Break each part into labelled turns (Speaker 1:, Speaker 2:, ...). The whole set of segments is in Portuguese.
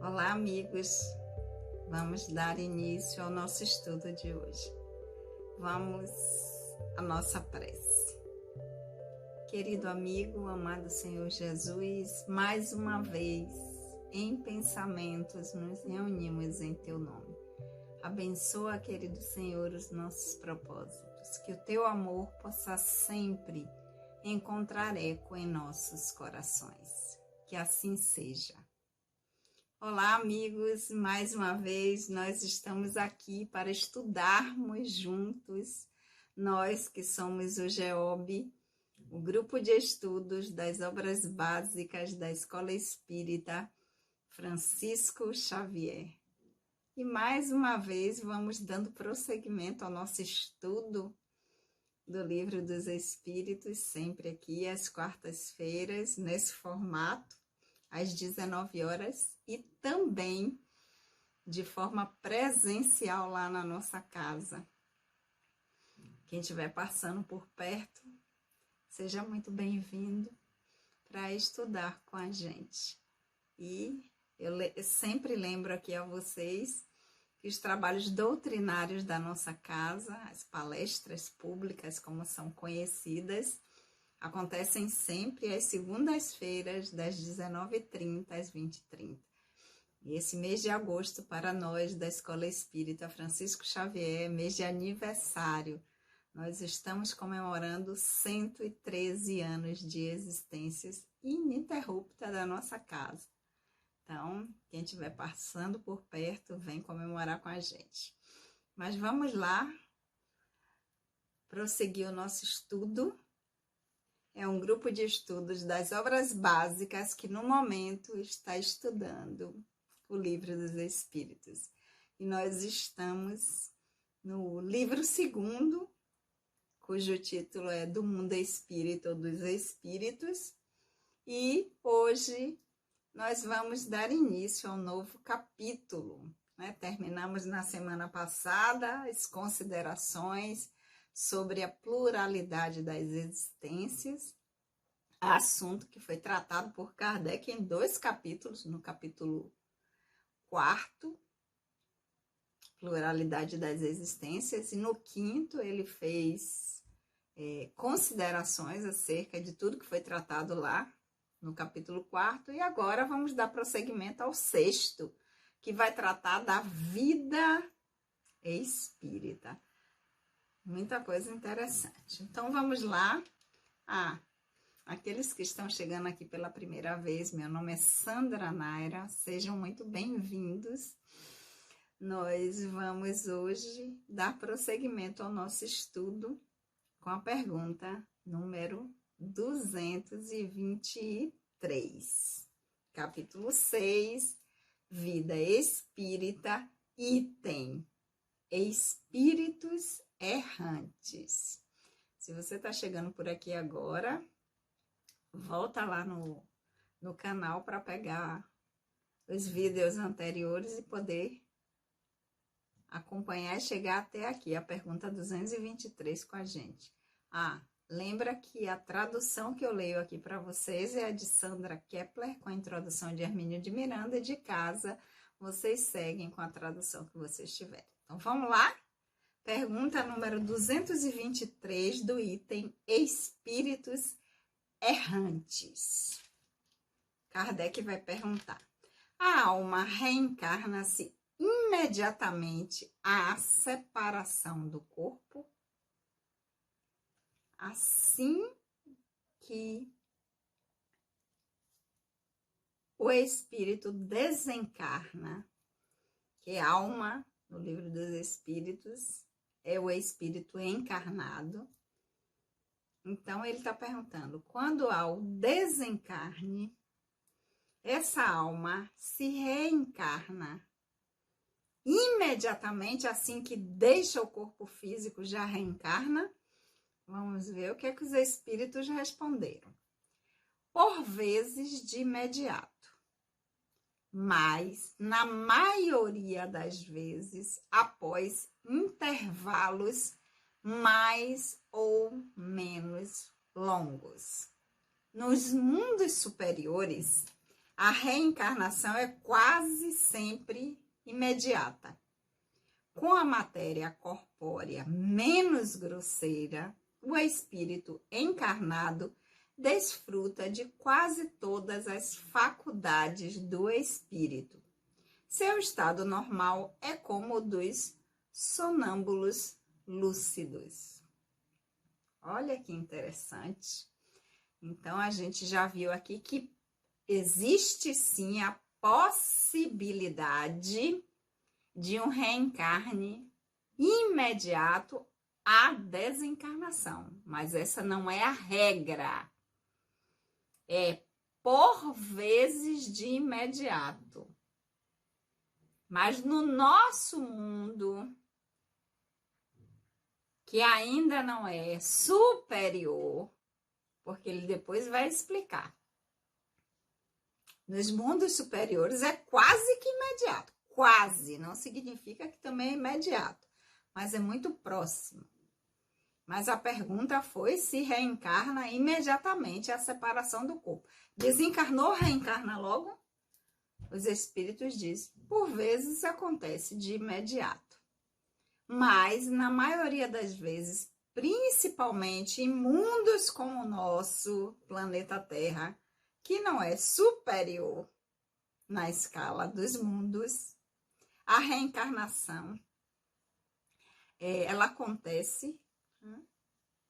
Speaker 1: Olá, amigos! Vamos dar início ao nosso estudo de hoje. Vamos à nossa prece. Querido amigo, amado Senhor Jesus, mais uma vez, em pensamentos, nos reunimos em Teu nome. Abençoa, querido Senhor, os nossos propósitos, que o Teu amor possa sempre encontrar eco em nossos corações. Que assim seja. Olá, amigos, mais uma vez nós estamos aqui para estudarmos juntos, nós que somos o GEOB, o Grupo de Estudos das Obras Básicas da Escola Espírita Francisco Xavier. E mais uma vez vamos dando prosseguimento ao nosso estudo do Livro dos Espíritos, sempre aqui às quartas-feiras, nesse formato, às 19 horas, e também de forma presencial lá na nossa casa. Quem estiver passando por perto, seja muito bem-vindo para estudar com a gente. E eu sempre lembro aqui a vocês que os trabalhos doutrinários da nossa casa, as palestras públicas, como são conhecidas, acontecem sempre às segundas-feiras, das 19h30 às 20h30. E esse mês de agosto, para nós da Escola Espírita Francisco Xavier, mês de aniversário, nós estamos comemorando 113 anos de existência ininterrupta da nossa casa. Então, quem estiver passando por perto, vem comemorar com a gente. Mas vamos lá, prosseguir o nosso estudo. É um grupo de estudos das obras básicas que, no momento, está estudando o Livro dos Espíritos. E nós estamos no livro 2º, cujo título é Do Mundo Espírita ou dos Espíritos. E hoje nós vamos dar início ao novo capítulo, né? Terminamos na semana passada as considerações sobre a pluralidade das existências, assunto que foi tratado por Kardec em 2 capítulos, no capítulo 4º, pluralidade das existências, e no 5º ele fez considerações acerca de tudo que foi tratado lá, no capítulo 4º, e agora vamos dar prosseguimento ao 6º, que vai tratar da vida espírita. Muita coisa interessante. Então, vamos lá. Aqueles que estão chegando aqui pela primeira vez, meu nome é Sandra Naira, sejam muito bem-vindos. Nós vamos hoje dar prosseguimento ao nosso estudo com a pergunta número 223. Capítulo 6, Vida Espírita, item Espíritos Errantes. Se você está chegando por aqui agora, volta lá no canal para pegar os vídeos anteriores e poder acompanhar e chegar até aqui, a pergunta 223 com a gente. Lembra que a tradução que eu leio aqui para vocês é a de Sandra Kepler, com a introdução de Hermínio de Miranda, de casa. Vocês seguem com a tradução que vocês tiverem. Então, vamos lá? Pergunta número 223 do item Espíritos Errantes. Kardec vai perguntar: a alma reencarna-se imediatamente à separação do corpo? Assim que o espírito desencarna, que a alma, no Livro dos Espíritos, é o espírito encarnado. Então, ele está perguntando, quando há o desencarne, essa alma se reencarna imediatamente, assim que deixa o corpo físico, já reencarna? Vamos ver o que é que os espíritos responderam. Por vezes de imediato, mas na maioria das vezes após intervalos mais ou menos longos. Nos mundos superiores, A reencarnação é quase sempre imediata. Com a matéria corpórea menos grosseira, o espírito encarnado desfruta de quase todas as faculdades do espírito. Seu estado normal é como o dos sonâmbulos lúcidos. Olha que interessante. Então, a gente já viu aqui que existe sim a possibilidade de um reencarne imediato à desencarnação, mas essa não é a regra. É por vezes de imediato. Mas no nosso mundo, que ainda não é superior, porque ele depois vai explicar. Nos mundos superiores é quase que imediato. Quase, não significa que também é imediato, mas é muito próximo. Mas a pergunta foi se reencarna imediatamente a separação do corpo. Desencarnou, reencarna logo? Os espíritos dizem, por vezes acontece de imediato. Mas, na maioria das vezes, principalmente em mundos como o nosso planeta Terra, que não é superior na escala dos mundos, a reencarnação, ela acontece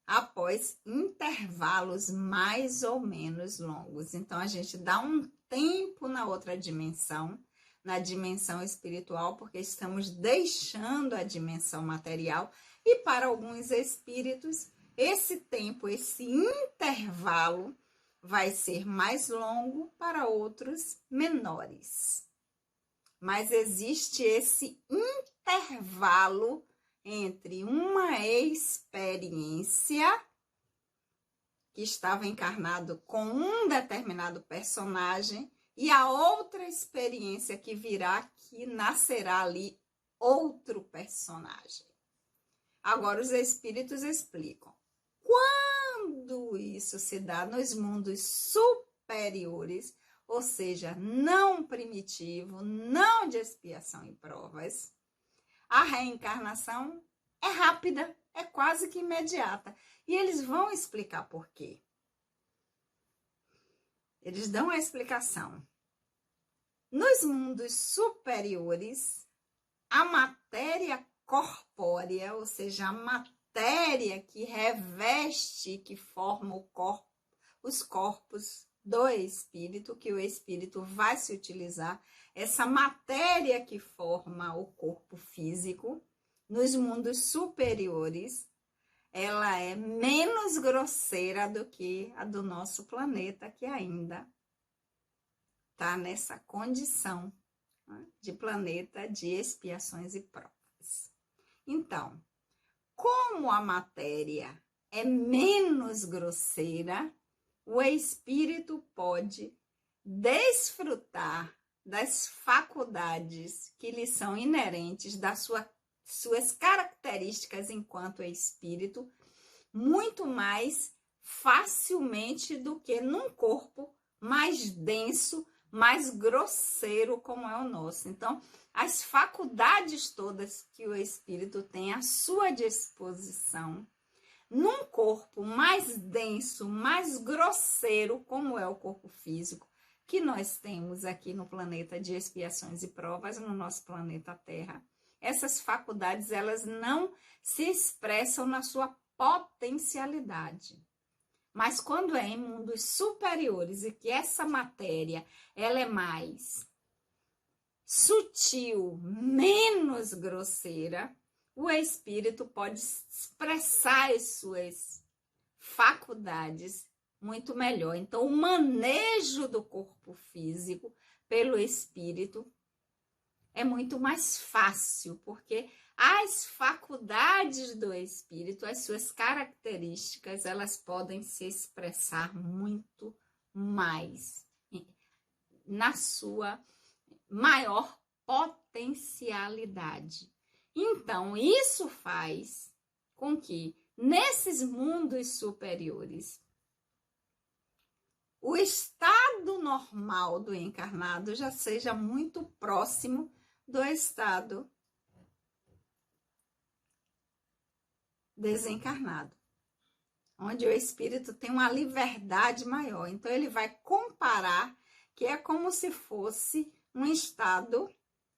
Speaker 1: após intervalos mais ou menos longos. Então, a gente dá um tempo na outra dimensão, na dimensão espiritual, porque estamos deixando a dimensão material. E para alguns espíritos, esse tempo, esse intervalo vai ser mais longo, para outros menores. Mas existe esse intervalo entre uma experiência que estava encarnado com um determinado personagem e a outra experiência que virá, que nascerá ali outro personagem. Agora os espíritos explicam. Quando isso se dá nos mundos superiores, ou seja, não primitivo, não de expiação e provas, a reencarnação é rápida, é quase que imediata. E eles vão explicar por quê. Eles dão a explicação. Nos mundos superiores, a matéria corpórea, ou seja, a matéria que reveste, que forma o corpo, os corpos do espírito, que o espírito vai se utilizar, essa matéria que forma o corpo físico, nos mundos superiores, ela é menos grosseira do que a do nosso planeta, que ainda está nessa condição, né, de planeta de expiações e provas. Então, como a matéria é menos grosseira, o espírito pode desfrutar das faculdades que lhe são inerentes, das suas características enquanto espírito, muito mais facilmente do que num corpo mais denso, mais grosseiro como é o nosso. Então, as faculdades todas que o espírito tem à sua disposição, num corpo mais denso, mais grosseiro, como é o corpo físico, que nós temos aqui no planeta de expiações e provas, no nosso planeta Terra, essas faculdades, elas não se expressam na sua potencialidade. Mas quando é em mundos superiores e que essa matéria, ela é mais sutil, menos grosseira, o espírito pode expressar as suas faculdades muito melhor. Então, o manejo do corpo físico pelo espírito é muito mais fácil, porque as faculdades do espírito, as suas características, elas podem se expressar muito mais na sua maior potencialidade. Então, isso faz com que, nesses mundos superiores, o estado normal do encarnado já seja muito próximo do estado desencarnado, onde o espírito tem uma liberdade maior. Então, ele vai comparar que é como se fosse um estado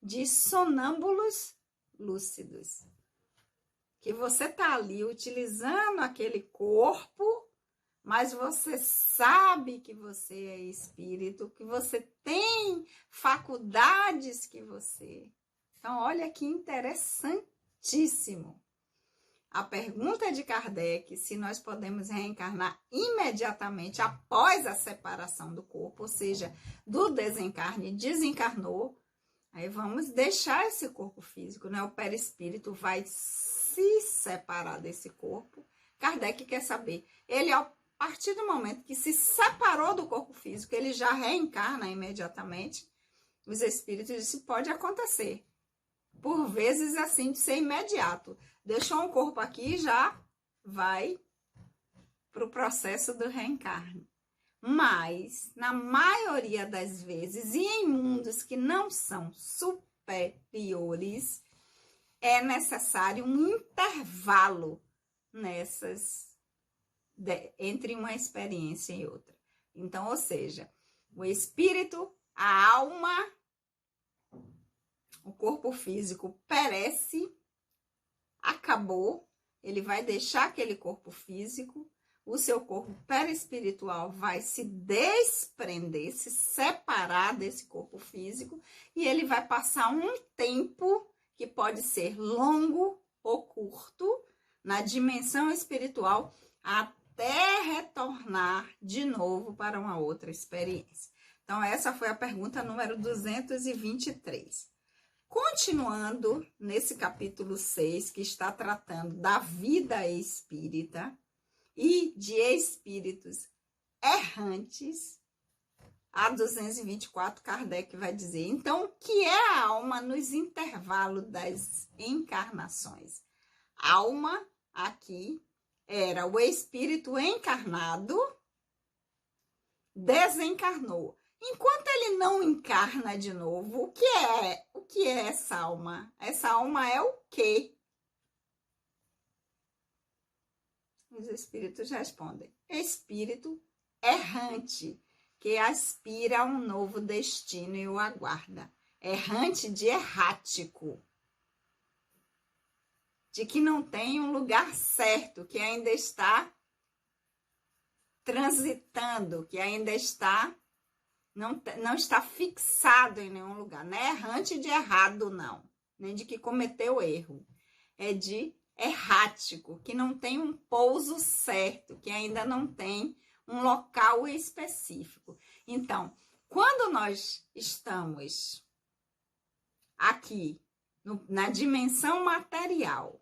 Speaker 1: de sonâmbulos lúcidos. Que você está ali utilizando aquele corpo, mas você sabe que você é espírito, que você tem faculdades que você... Então, olha que interessantíssimo. A pergunta de Kardec, se nós podemos reencarnar imediatamente após a separação do corpo, ou seja, do desencarne, desencarnou, aí vamos deixar esse corpo físico, né? O perispírito vai se separar desse corpo. Kardec quer saber, ele a partir do momento que se separou do corpo físico, ele já reencarna imediatamente. Os espíritos dizem, pode acontecer. Por vezes assim, de ser imediato. Deixou um corpo aqui, já vai para o processo do reencarne. Mas, na maioria das vezes, e em mundos que não são superiores, é necessário um intervalo entre uma experiência e outra. Então, ou seja, o espírito, a alma, o corpo físico perece, acabou, ele vai deixar aquele corpo físico, o seu corpo perispiritual vai se desprender, se separar desse corpo físico e ele vai passar um tempo que pode ser longo ou curto na dimensão espiritual até retornar de novo para uma outra experiência. Então, essa foi a pergunta número 223. Continuando nesse capítulo 6, que está tratando da vida espírita e de espíritos errantes, a 224, Kardec vai dizer, então, o que é a alma nos intervalos das encarnações? Alma, aqui, era o espírito encarnado, desencarnou. Enquanto ele não encarna de novo, o que é essa alma? Essa alma é o quê? Os espíritos respondem: espírito errante, que aspira a um novo destino e o aguarda. Errante de errático, de que não tem um lugar certo, que ainda está transitando, que ainda está... Não está fixado em nenhum lugar. Não é errante de errado, não. Nem de que cometeu erro. É de errático, que não tem um pouso certo, que ainda não tem um local específico. Então, quando nós estamos aqui, na dimensão material,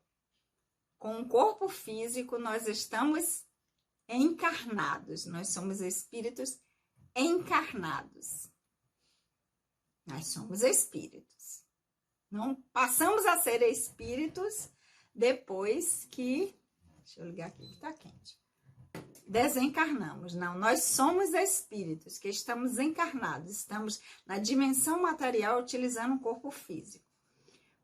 Speaker 1: com o corpo físico, nós estamos encarnados. Nós somos espíritos encarnados. Nós somos espíritos. Não passamos a ser espíritos depois que... Deixa eu ligar aqui que está quente. Desencarnamos. Não, nós somos espíritos que estamos encarnados. Estamos na dimensão material utilizando um corpo físico.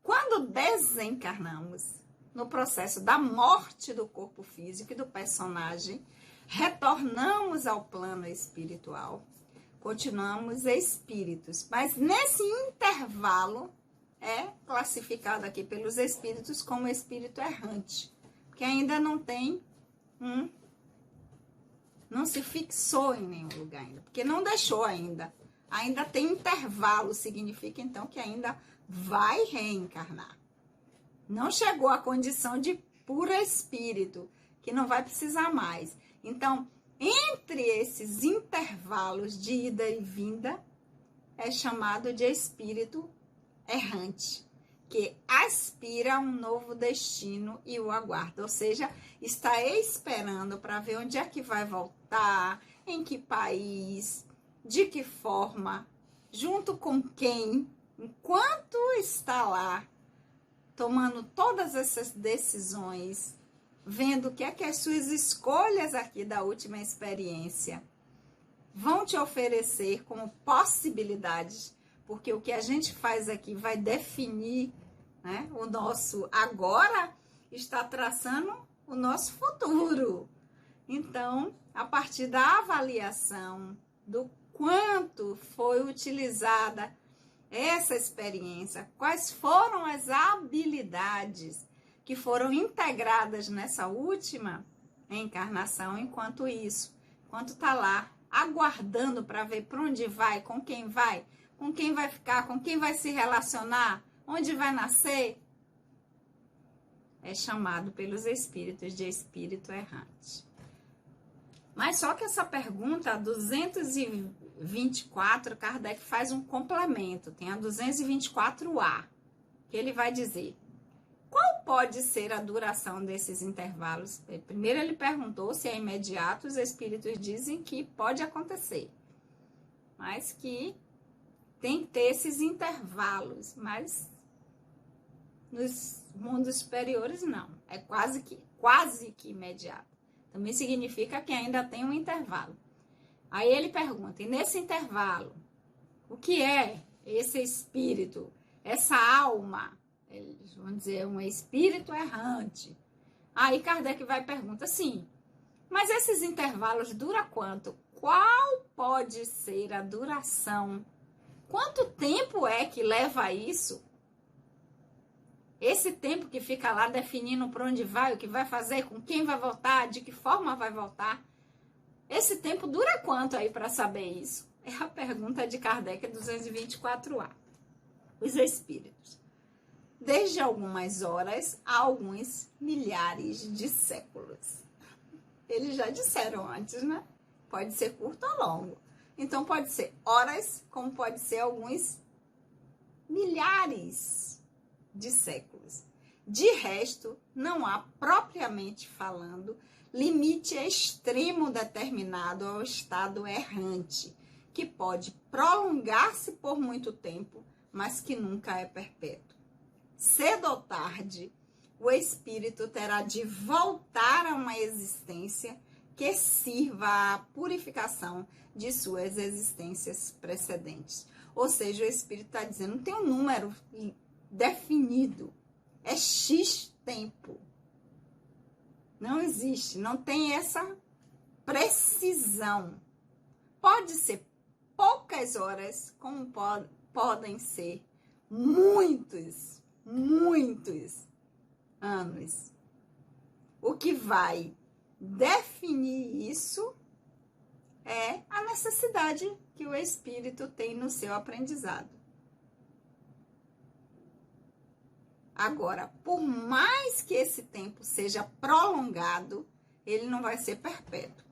Speaker 1: Quando desencarnamos, no processo da morte do corpo físico e do personagem, retornamos ao plano espiritual, continuamos espíritos, mas nesse intervalo é classificado aqui pelos espíritos como espírito errante, porque ainda não tem não se fixou em nenhum lugar ainda, porque não deixou ainda tem intervalo, significa então que ainda vai reencarnar. Não chegou à condição de puro espírito, que não vai precisar mais. Então, entre esses intervalos de ida e vinda, é chamado de espírito errante, que aspira a um novo destino e o aguarda. Ou seja, está esperando para ver onde é que vai voltar, em que país, de que forma, junto com quem, enquanto está lá, tomando todas essas decisões, vendo o que é que as suas escolhas aqui da última experiência vão te oferecer como possibilidades, porque o que a gente faz aqui vai definir, né, o nosso agora, está traçando o nosso futuro. Então, a partir da avaliação do quanto foi utilizada essa experiência, quais foram as habilidades que foram integradas nessa última encarnação, enquanto está lá aguardando para ver para onde vai, com quem vai ficar, com quem vai se relacionar, onde vai nascer, é chamado pelos espíritos de espírito errante. Mas só que essa pergunta, a 224, Kardec faz um complemento, tem a 224A, que ele vai dizer: qual pode ser a duração desses intervalos? Primeiro ele perguntou se é imediato, os espíritos dizem que pode acontecer, mas que tem que ter esses intervalos, mas nos mundos superiores não, é quase que imediato. Também significa que ainda tem um intervalo. Aí ele pergunta, e nesse intervalo, o que é esse espírito, essa alma? Eles vão dizer um espírito errante. Aí Kardec vai e pergunta, sim, mas esses intervalos duram quanto? Qual pode ser a duração? Quanto tempo é que leva isso? Esse tempo que fica lá definindo para onde vai, o que vai fazer, com quem vai voltar, de que forma vai voltar. Esse tempo dura quanto aí para saber isso? É a pergunta de Kardec 224A. Os espíritos. Desde algumas horas a alguns milhares de séculos. Eles já disseram antes, né? Pode ser curto ou longo. Então pode ser horas, como pode ser alguns milhares de séculos. De resto, não há, propriamente falando, limite extremo determinado ao estado errante, que pode prolongar-se por muito tempo, mas que nunca é perpétuo. Cedo ou tarde, o espírito terá de voltar a uma existência que sirva à purificação de suas existências precedentes. Ou seja, o espírito está dizendo, não tem um número definido, é X tempo. Não existe, não tem essa precisão. Pode ser poucas horas, como podem ser muitos anos. O que vai definir isso é a necessidade que o espírito tem no seu aprendizado. Agora, por mais que esse tempo seja prolongado, ele não vai ser perpétuo.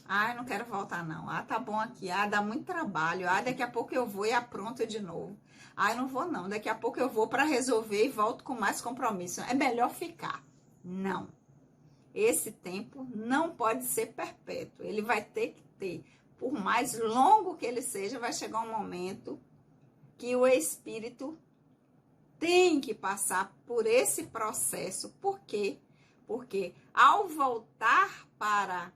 Speaker 1: Ah, eu não quero voltar não. Ah, tá bom aqui. Ah, dá muito trabalho. Ah, daqui a pouco eu vou e apronto de novo. Ah, eu não vou não. Daqui a pouco eu vou para resolver e volto com mais compromisso. É melhor ficar. Não. Esse tempo não pode ser perpétuo. Ele vai ter que ter, por mais longo que ele seja, vai chegar um momento que o espírito tem que passar por esse processo. Por quê? Porque ao voltar para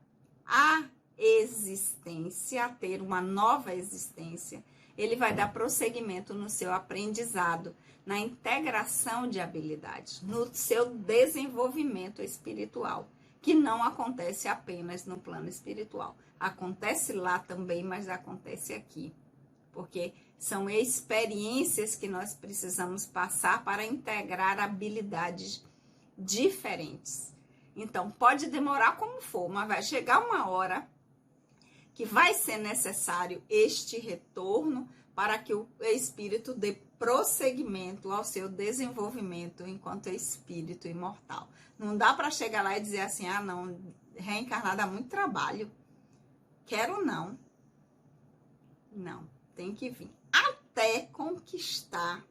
Speaker 1: a existência, a ter uma nova existência, ele vai dar prosseguimento no seu aprendizado, na integração de habilidades, no seu desenvolvimento espiritual, que não acontece apenas no plano espiritual. Acontece lá também, mas acontece aqui. Porque são experiências que nós precisamos passar para integrar habilidades diferentes. Então, pode demorar como for, mas vai chegar uma hora que vai ser necessário este retorno para que o espírito dê prosseguimento ao seu desenvolvimento enquanto espírito imortal. Não dá para chegar lá e dizer assim, ah, não, reencarnar dá muito trabalho. Quero não. Não, tem que vir. Até conquistar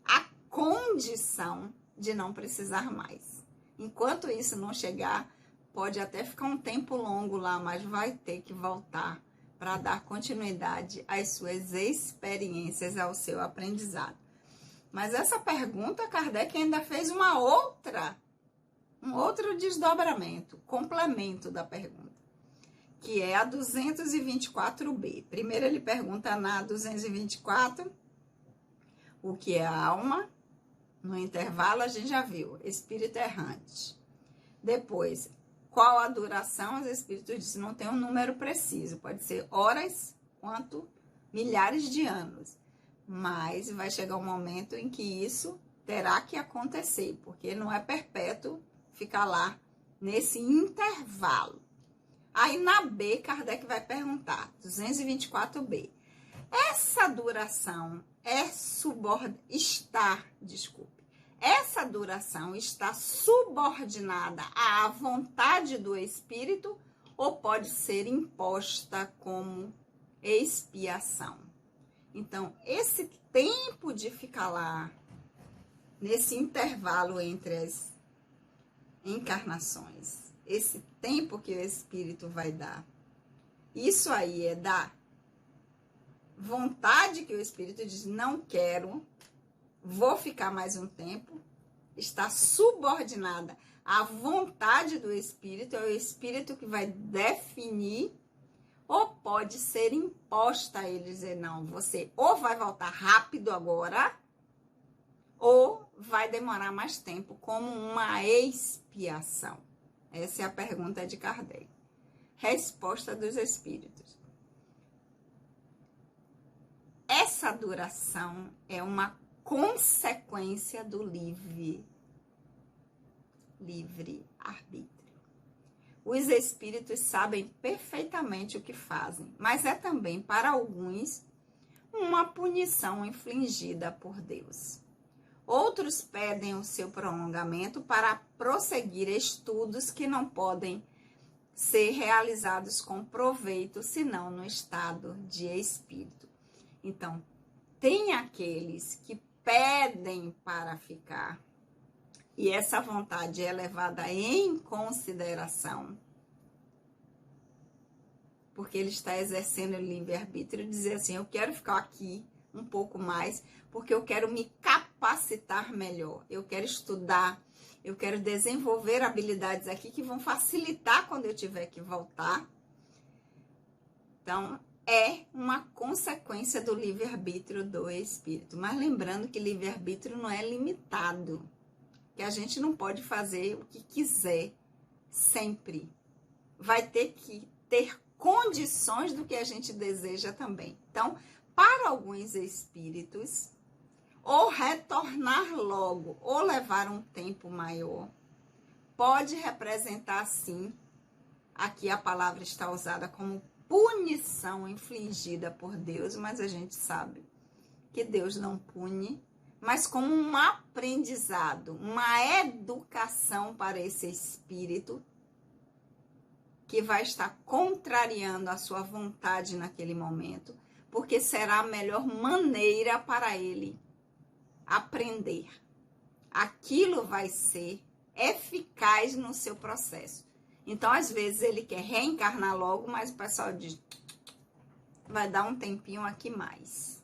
Speaker 1: a condição de não precisar mais. Enquanto isso não chegar, pode até ficar um tempo longo lá, mas vai ter que voltar para dar continuidade às suas experiências, ao seu aprendizado. Mas essa pergunta, Kardec ainda fez um outro desdobramento, complemento da pergunta, que é a 224B. Primeiro ele pergunta na 224 o que é a alma. No intervalo a gente já viu, espírito errante. Depois, qual a duração? Os espíritos dizem, não tem um número preciso, pode ser horas quanto milhares de anos. Mas vai chegar um momento em que isso terá que acontecer, porque não é perpétuo ficar lá nesse intervalo. Aí na B, Kardec vai perguntar, 224B, essa duração essa duração está subordinada à vontade do espírito ou pode ser imposta como expiação? Então, esse tempo de ficar lá, nesse intervalo entre as encarnações, esse tempo que o espírito vai dar, isso aí é da vontade que o espírito diz, não quero, vou ficar mais um tempo, está subordinada à vontade do espírito, é o espírito que vai definir, ou pode ser imposta a ele dizer, não, você ou vai voltar rápido agora, ou vai demorar mais tempo, como uma expiação. Essa é a pergunta de Kardec. Resposta dos espíritos. Essa duração é uma consequência do livre-arbítrio. Os espíritos sabem perfeitamente o que fazem, mas é também, para alguns, uma punição infligida por Deus. Outros pedem o seu prolongamento para prosseguir estudos que não podem ser realizados com proveito, senão no estado de espírito. Então, tem aqueles que pedem para ficar, e essa vontade é levada em consideração, porque ele está exercendo o livre-arbítrio, dizer assim, eu quero ficar aqui um pouco mais, porque eu quero me capacitar melhor, eu quero estudar, eu quero desenvolver habilidades aqui que vão facilitar quando eu tiver que voltar. Então, é uma consequência do livre-arbítrio do espírito. Mas lembrando que livre-arbítrio não é limitado, que a gente não pode fazer o que quiser sempre. Vai ter que ter condições do que a gente deseja também. Então, para alguns espíritos, ou retornar logo, ou levar um tempo maior, pode representar, sim, aqui a palavra está usada como punição infligida por Deus, mas a gente sabe que Deus não pune, mas como um aprendizado, uma educação para esse espírito que vai estar contrariando a sua vontade naquele momento, porque será a melhor maneira para ele aprender. Aquilo vai ser eficaz no seu processo. Então, às vezes, ele quer reencarnar logo, mas o pessoal diz, vai dar um tempinho aqui mais.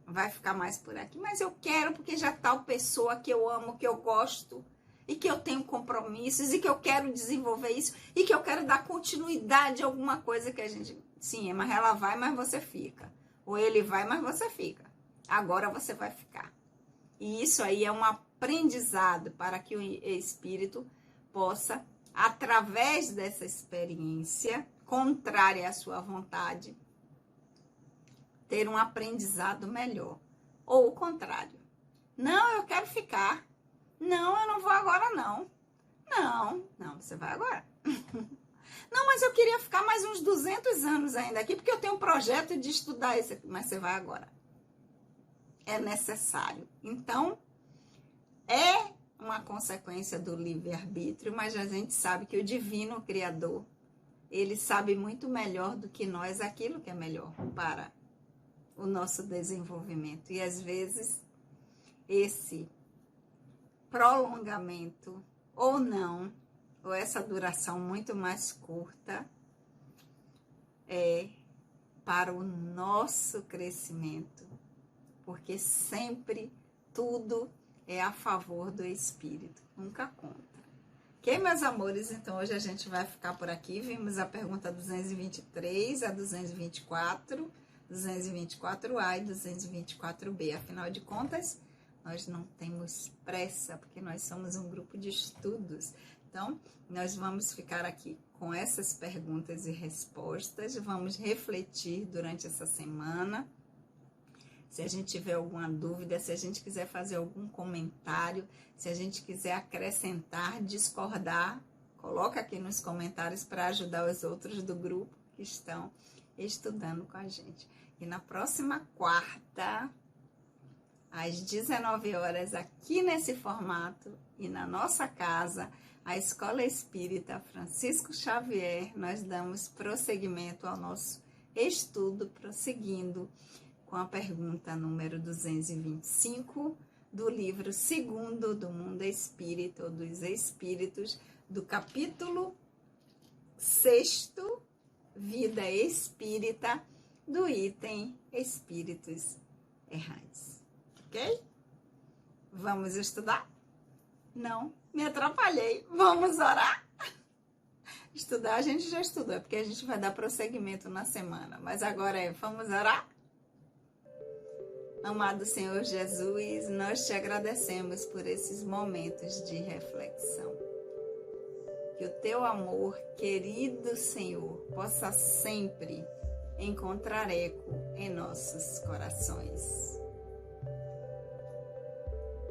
Speaker 1: Vai ficar mais por aqui. Mas eu quero, porque já tal pessoa que eu amo, que eu gosto, e que eu tenho compromissos, e que eu quero desenvolver isso, e que eu quero dar continuidade a alguma coisa que a gente... Sim, mas ela vai, mas você fica. Ou ele vai, mas você fica. Agora você vai ficar. E isso aí é um aprendizado para que o espírito possa, através dessa experiência contrária à sua vontade, ter um aprendizado melhor. Ou o contrário. Não, eu quero ficar. Não, eu não vou agora, não. Não, você vai agora. Não, mas eu queria ficar mais uns 200 anos ainda aqui, porque eu tenho um projeto de estudar esse aqui. Mas você vai agora. É necessário. Então, é uma consequência do livre-arbítrio, mas a gente sabe que o divino Criador, ele sabe muito melhor do que nós aquilo que é melhor para o nosso desenvolvimento. E às vezes, esse prolongamento ou não, ou essa duração muito mais curta, é para o nosso crescimento, porque sempre tudo é a favor do espírito, nunca contra. Ok, meus amores? Então hoje a gente vai ficar por aqui. Vimos a pergunta 223, a 224, 224A e 224B. Afinal de contas, nós não temos pressa, porque nós somos um grupo de estudos. Então, nós vamos ficar aqui com essas perguntas e respostas. Vamos refletir durante essa semana. Se a gente tiver alguma dúvida, se a gente quiser fazer algum comentário, se a gente quiser acrescentar, discordar, coloca aqui nos comentários para ajudar os outros do grupo que estão estudando com a gente. E na próxima quarta, às 19 horas, aqui nesse formato e na nossa casa, a Escola Espírita Francisco Xavier, nós damos prosseguimento ao nosso estudo, prosseguindo com a pergunta número 225 do livro 2º do Mundo Espírita, ou dos Espíritos, do capítulo 6º, Vida Espírita, do item Espíritos Errantes. Ok? Vamos estudar? Não, me atrapalhei. Vamos orar? Estudar a gente já estudou, é porque a gente vai dar prosseguimento na semana. Mas agora vamos orar? Amado Senhor Jesus, nós te agradecemos por esses momentos de reflexão. Que o teu amor, querido Senhor, possa sempre encontrar eco em nossos corações.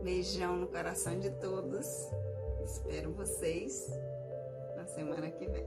Speaker 1: Beijão no coração de todos. Espero vocês na semana que vem.